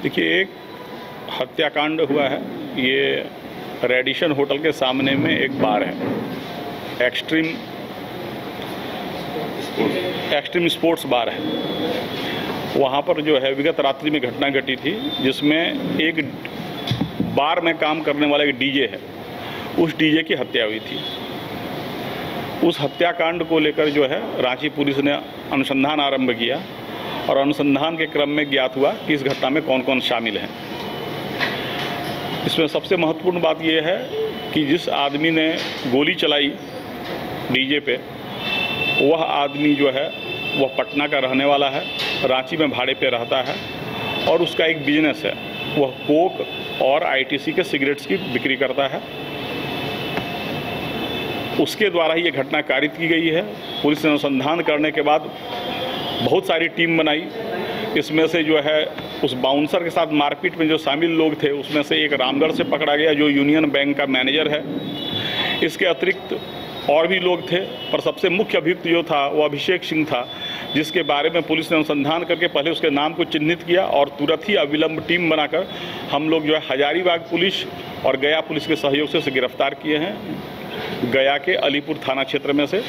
देखिए, एक हत्याकांड हुआ है। ये रेडिशन होटल के सामने में एक बार है, एक्सट्रीम स्पोर्ट्स बार है। वहाँ पर जो है विगत रात्रि में घटना घटी थी, जिसमें एक बार में काम करने वाला एक डीजे है, उस डीजे की हत्या हुई थी। उस हत्याकांड को लेकर जो है रांची पुलिस ने अनुसंधान आरंभ किया और अनुसंधान के क्रम में ज्ञात हुआ कि इस घटना में कौन कौन शामिल हैं। इसमें सबसे महत्वपूर्ण बात यह है कि जिस आदमी ने गोली चलाई डीजे पे, वह आदमी जो है वह पटना का रहने वाला है, रांची में भाड़े पे रहता है और उसका एक बिजनेस है। वह कोक और आईटीसी के सिगरेट्स की बिक्री करता है। उसके द्वारा ही ये घटना कारित की गई है। पुलिस ने अनुसंधान करने के बाद बहुत सारी टीम बनाई। इसमें से जो है उस बाउंसर के साथ मारपीट में जो शामिल लोग थे, उसमें से एक रामगढ़ से पकड़ा गया जो यूनियन बैंक का मैनेजर है। इसके अतिरिक्त और भी लोग थे, पर सबसे मुख्य अभियुक्त जो था वो अभिषेक सिंह था, जिसके बारे में पुलिस ने अनुसंधान करके पहले उसके नाम को चिन्हित किया और तुरंत ही अविलंब टीम बनाकर हम लोग जो है हजारीबाग पुलिस और गया पुलिस के सहयोग से उसे गिरफ्तार किए हैं। गया के अलीपुर थाना क्षेत्र में से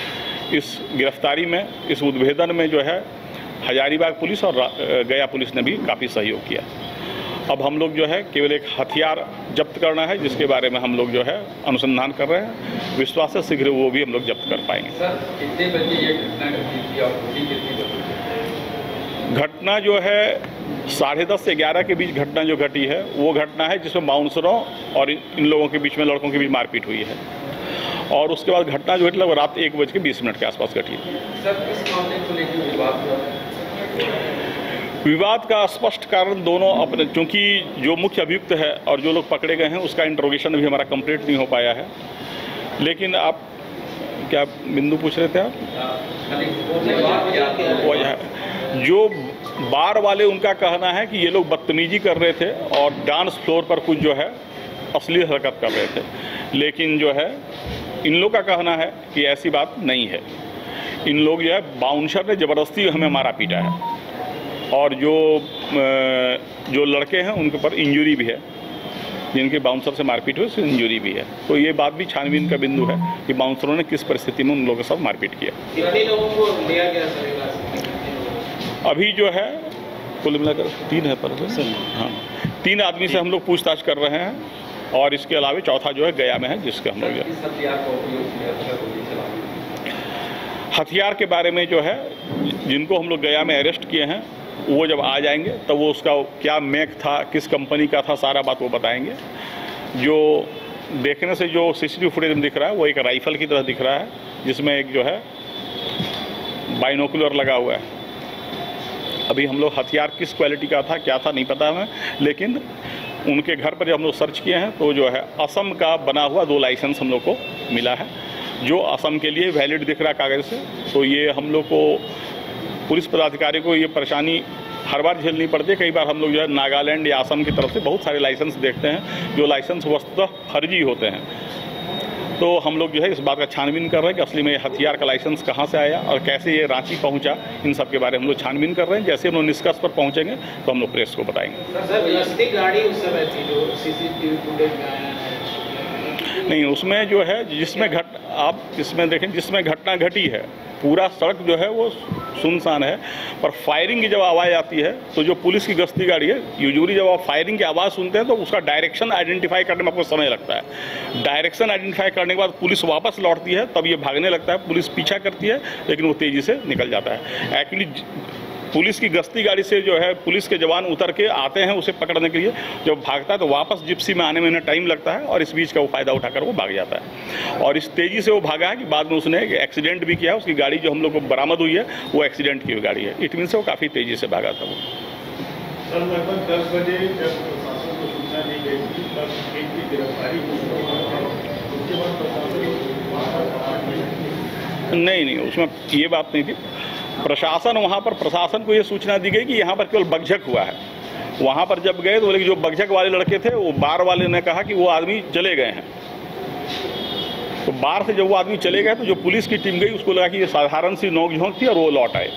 इस गिरफ्तारी में, इस उद्भेदन में जो है हजारीबाग पुलिस और गया पुलिस ने भी काफ़ी सहयोग किया। अब हम लोग जो है केवल एक हथियार जब्त करना है, जिसके बारे में हम लोग जो है अनुसंधान कर रहे हैं। विश्वास है शीघ्र वो भी हम लोग जब्त कर पाएंगे। सर, कितने बजे ये घटना घटी थी और गोली कितनी बजी? घटना जो है 10:30 से 11 के बीच घटना जो घटी है, वो घटना है जिसमें बाउंसरों और इन लोगों के बीच में, लड़कों के बीच मारपीट हुई है। और उसके बाद घटना जो घटी लगभग रात 1:20 के आसपास घटी। सर, किस मामले को लेकर विवाद हुआ? विवाद का स्पष्ट कारण दोनों अपने, क्योंकि जो मुख्य अभियुक्त है और जो लोग पकड़े गए हैं उसका इंट्रोगेशन भी हमारा कंप्लीट नहीं हो पाया है। लेकिन आप क्या बिंदु पूछ रहे थे आप? जो बार वाले, उनका कहना है कि ये लोग बदतमीजी कर रहे थे और डांस फ्लोर पर कुछ जो है अश्लील हरकत कर रहे थे। लेकिन जो है इन लोग का कहना है कि ऐसी बात नहीं है। इन लोग जो है बाउंसर ने ज़बरदस्ती हमें मारा पीटा है और जो लड़के हैं उनके ऊपर इंजरी भी है, जिनके बाउंसर से मारपीट हुई उससे इंजरी भी है। तो ये बात भी छानबीन का बिंदु है कि बाउंसरों ने किस परिस्थिति में उन लोगों के साथ मारपीट किया। कितने लोगों को लिया गया सर? अभी जो है कुल मिलाकर 3 है पर हाँ, 3 आदमी से हम लोग पूछताछ कर रहे हैं और इसके अलावा चौथा जो है गया में है, जिसके हम लोग हथियार के बारे में जो है जिनको हम लोग गया में अरेस्ट किए हैं, वो जब आ जाएंगे तब वो उसका क्या मेक था, किस कंपनी का था, सारा बात वो बताएंगे। जो देखने से जो सीसीटीवी फुटेज में दिख रहा है वो एक राइफल की तरह दिख रहा है, जिसमें एक जो है बाइनोकुलर लगा हुआ है। अभी हम लोग हथियार किस क्वालिटी का था, क्या था, नहीं पता हमें, लेकिन उनके घर पर जब हम लोग सर्च किए हैं तो जो है असम का बना हुआ 2 लाइसेंस हम लोग को मिला है, जो असम के लिए वैलिड दिख रहा है कागज़ से। तो ये हम लोग को, पुलिस पदाधिकारी को ये परेशानी हर बार झेलनी पड़ती है। कई बार हम लोग जो है नागालैंड या असम की तरफ से बहुत सारे लाइसेंस देखते हैं, जो लाइसेंस वस्तुतः फर्जी होते हैं। तो हम लोग जो है इस बात का छानबीन कर रहे हैं कि असली में ये हथियार का लाइसेंस कहाँ से आया और कैसे ये रांची पहुँचा, इन सब के बारे में हम लोग छानबीन कर रहे हैं। जैसे हम लोग निष्कर्ष पर पहुँचेंगे तो हम लोग प्रेस को बताएंगे। सर, गाड़ी उस समय थी जो सीसीटीवी फुटेज में आया है? नहीं, उसमें जो है जिसमें आप इसमें देखें, जिसमें घटना घटी है पूरा सड़क जो है वो सुनसान है, पर फायरिंग की जब आवाज़ आती है तो जो पुलिस की गश्ती गाड़ी है, यूजुअली जब आप फायरिंग की आवाज़ सुनते हैं तो उसका डायरेक्शन आइडेंटिफाई करने में आपको समय लगता है। डायरेक्शन आइडेंटिफाई करने के बाद पुलिस वापस लौटती है, तब ये भागने लगता है। पुलिस पीछा करती है लेकिन वो तेज़ी से निकल जाता है। एक्चुअली पुलिस की गश्ती गाड़ी से जो है पुलिस के जवान उतर के आते हैं उसे पकड़ने के लिए। जब भागता है तो वापस जिप्सी में आने में इन्हें टाइम लगता है और इस बीच का वो फ़ायदा उठाकर वो भाग जाता है। और इस तेज़ी से वो भागा है कि बाद में उसने एक्सीडेंट भी किया। उसकी गाड़ी जो हम लोग को बरामद हुई है वो एक्सीडेंट की हुई गाड़ी है। इट मीन से वो काफ़ी तेज़ी से भागा था वो। सर, लगभग 10 बजे जब प्रशासन को सूचना दी गई थी तब एक की गिरफ्तारी उसके बाद नहीं, उसमें ये बात नहीं थी। प्रशासन, वहाँ पर प्रशासन को ये सूचना दी गई कि यहाँ पर केवल बकझक हुआ है, वहाँ पर जब गए तो बोले कि जो बगझक वाले लड़के थे वो बार वाले ने कहा कि वो आदमी चले गए हैं। तो बार से जब वो आदमी चले गए तो जो पुलिस की टीम गई उसको लगा कि ये साधारण सी नोक-झोंक थी और वो लौट आए।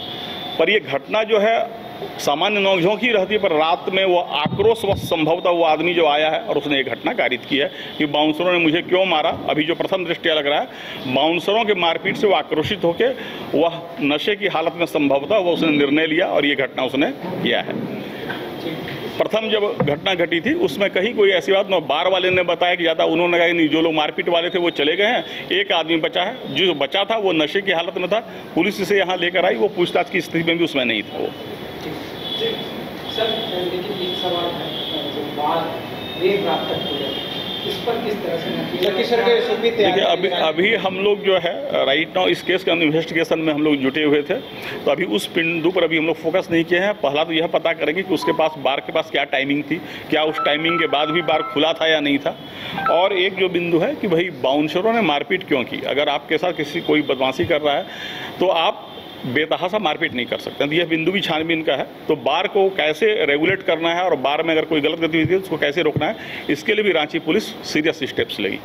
पर ये घटना जो है सामान्य नोक-झोंक ही रहती है, पर रात में वो आक्रोशवश संभवतः वो आदमी जो आया है और उसने ये घटना कारित की है कि बाउंसरों ने मुझे क्यों मारा। अभी जो प्रथम दृष्टया लग रहा है बाउंसरों के मारपीट से वो आक्रोशित होकर वह नशे की हालत में संभवतः वो उसने निर्णय लिया और ये घटना उसने किया है। प्रथम जब घटना घटी थी उसमें कहीं कोई ऐसी बात न, बार वाले ने बताया कि ज़्यादा, उन्होंने कहा नहीं, जो लोग मारपीट वाले थे वो चले गए हैं, एक आदमी बचा है, जो बचा था वो नशे की हालत में था, पुलिस इसे यहाँ लेकर आई, वो पूछताछ की स्थिति में भी उसमें नहीं था वो। सर लेकिन एक सवाल है, जो बात देर रात तक हो जाती है, इस पर किस तरह से देखिए अभी हम लोग जो है राइट नाउ इस केस के इन्वेस्टिगेशन में हम लोग जुटे हुए थे, तो अभी उस बिंदु पर अभी हम लोग फोकस नहीं किए हैं। पहला तो यह पता करेंगे कि उसके पास बार के पास क्या टाइमिंग थी, क्या उस टाइमिंग के बाद भी बार खुला था या नहीं था, और एक जो बिंदु है कि भाई बाउंसरों ने मारपीट क्यों की। अगर आपके साथ किसी कोई बदमाशी कर रहा है तो आप बेतहासा मारपीट नहीं कर सकते, तो यह बिंदु भी छानबीन का है। तो बार को कैसे रेगुलेट करना है और बार में अगर कोई गलत गतिविधि है उसको कैसे रोकना है, इसके लिए भी रांची पुलिस सीरियस स्टेप्स लेगी।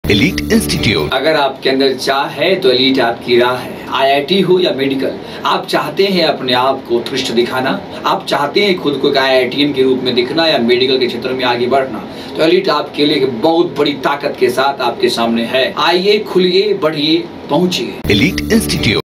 एलीट इंस्टीट्यूट, अगर आपके अंदर चाह है तो एलीट आपकी राह है। IIT हो या मेडिकल, आप चाहते हैं अपने आप को उत्कृष्ट दिखाना, आप चाहते हैं खुद को एक IITian के रूप में दिखना या मेडिकल के क्षेत्र में आगे बढ़ना, तो एलीट आपके लिए एक बहुत बड़ी ताकत के साथ आपके सामने है। आइए, खुलिए, बढ़िए, पहुंचिए। Elite institute.